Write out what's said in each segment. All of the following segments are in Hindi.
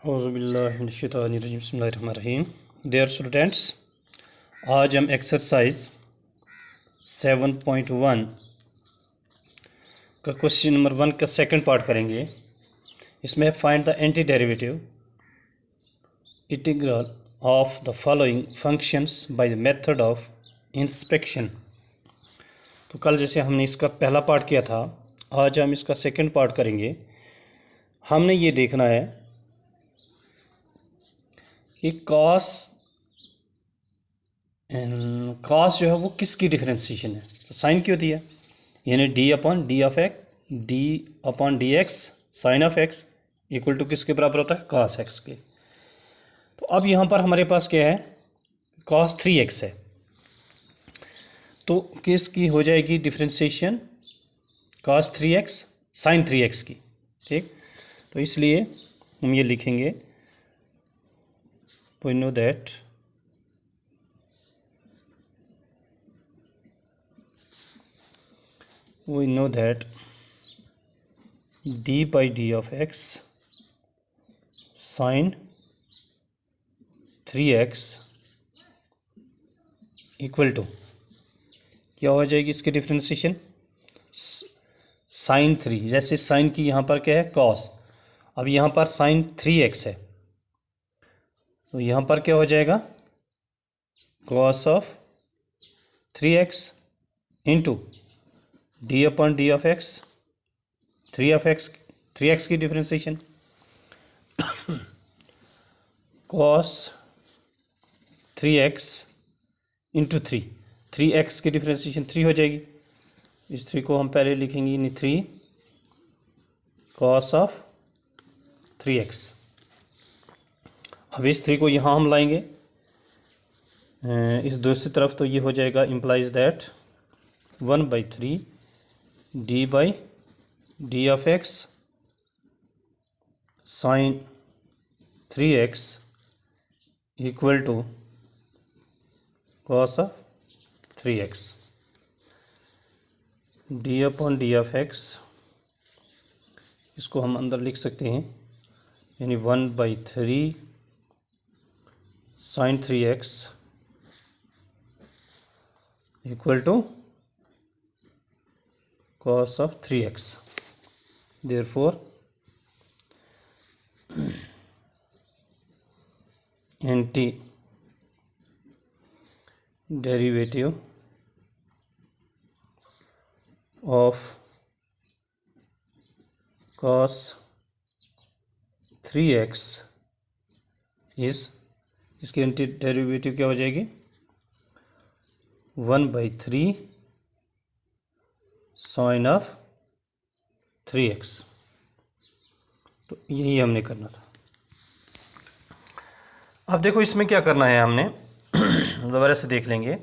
औज़ुबिल्लाहिमिनश्शैतानिर्रजीम बिस्मिल्लाहिर्रहमानिर्रहीम। डियर स्टूडेंट्स, आज हम एक्सरसाइज 7.1 का क्वेश्चन नंबर 1 का सेकंड पार्ट करेंगे। इसमें find the anti derivative integral of the following functions by the method of inspection. तो कल जैसे हमने इसका पहला पार्ट किया था, आज हम इसका सेकंड पार्ट करेंगे। हमने ये देखना है कि कॉस जो है वो किसकी डिफरेंशिएशन है। तो साइन की होती है, यानी d upon d x sine of x equal to किसके बराबर होता है, कॉस एक्स के। तो अब यहाँ पर हमारे पास क्या है, कॉस 3x है, तो किसकी हो जाएगी differentiation, cos 3x sign 3x की। ठीक, तो इसलिए हम ये लिखेंगे, we know that d by d of x sin 3x equal to क्या हो जाएगी इसकी डिफरेंशिएशन, साइन 3, जैसे साइन की यहाँ पर क्या है कॉस, अब यहाँ पर साइन 3x है, तो यहाँ पर क्या हो जाएगा cos of 3x into D upon d of x 3x की differentiation cos 3x into 3x की डिफरेंशिएशन 3 हो जाएगी। इस 3 को हम पहले लिखेंगे, यानी 3 कॉस ऑफ 3x। अब इस 3 को यहाँ हम लाएंगे इस दूसरी तरफ, तो ये हो जाएगा implies that 1/3 d by d of x sine 3x equal to cos of 3x। D upon d of x, इसको हम अंदर लिख सकते हैं, यानी 1/3 sine 3x equal to cos of 3x। Therefore anti derivative of cos 3x is, इसकी एंटी डेरिवेटिव क्या हो जाएगी 1/3 साइन ऑफ 3x। तो यही हमने करना था। अब देखो इसमें क्या करना है, हमने दोबारा से देख लेंगे।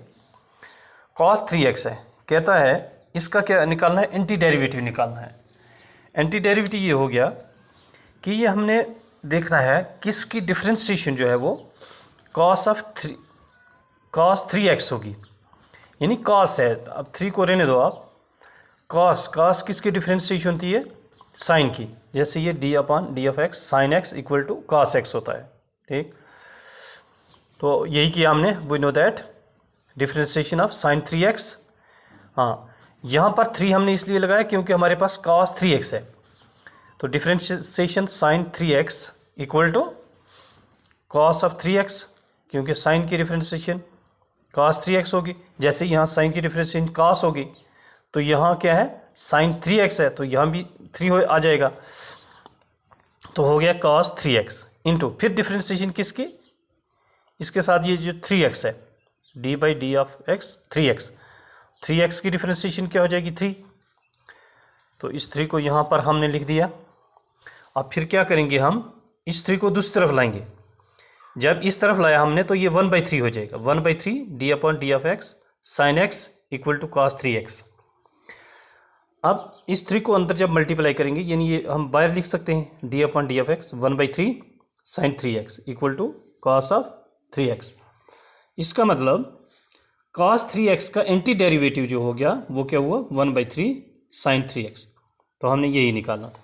cos 3x है, कहता है इसका क्या निकालना है, एंटी डेरिवेटिव निकालना है। एंटी डेरिवेटिव ये हो गया कि ये हमने देखना है किसकी डिफरेंशिएशन जो है वो cos 3x होगी, यानी cos है, अब 3 को रहने दो आप, cos किसकी डिफरेंशिएशन होती है, साइन की, जैसे ये d upon d of x sine x equal to cos x होता है। ठीक, तो यही किया हमने, we know that differentiation of sine 3x। हाँ, यहाँ पर 3 हमने इसलिए लगाया क्योंकि हमारे पास cos 3x है, तो differentiation sine 3x equal to cos of 3x, क्योंकि साइन की डिफरेंशिएशन cos 3x होगी, जैसे यहाँ साइन की डिफरेंशिएशन cos होगी, तो यहाँ क्या है साइन 3x है, तो यहाँ भी 3 आ जाएगा, तो हो गया cos 3x इंटू फिर डिफरेंशिएशन किसकी, इसके साथ ये जो 3x है d by d of x 3x की डिफरेंशिएशन क्या हो जाएगी 3, तो इस 3 को यहाँ पर हमने लिख दिया। अब फिर क्या करेंगे, हम इस 3 को दूसरी तरफ लाएंगे, जब इस तरफ लाया हमने तो ये 1/3 हो जाएगा, 1/3 d upon d of x sine x equal to cos 3x। अब इस 3 को अंदर जब मल्टीप्लाई करेंगे, यानी ये हम बाहर लिख सकते हैं d upon d of x 1/3 sine 3x equal to cos of 3x। इसका मतलब cos 3x का एंटी डेरिवेटिव जो हो गया वो क्या हुआ 1/3 साइन 3x। तो हमने यही निकालना था।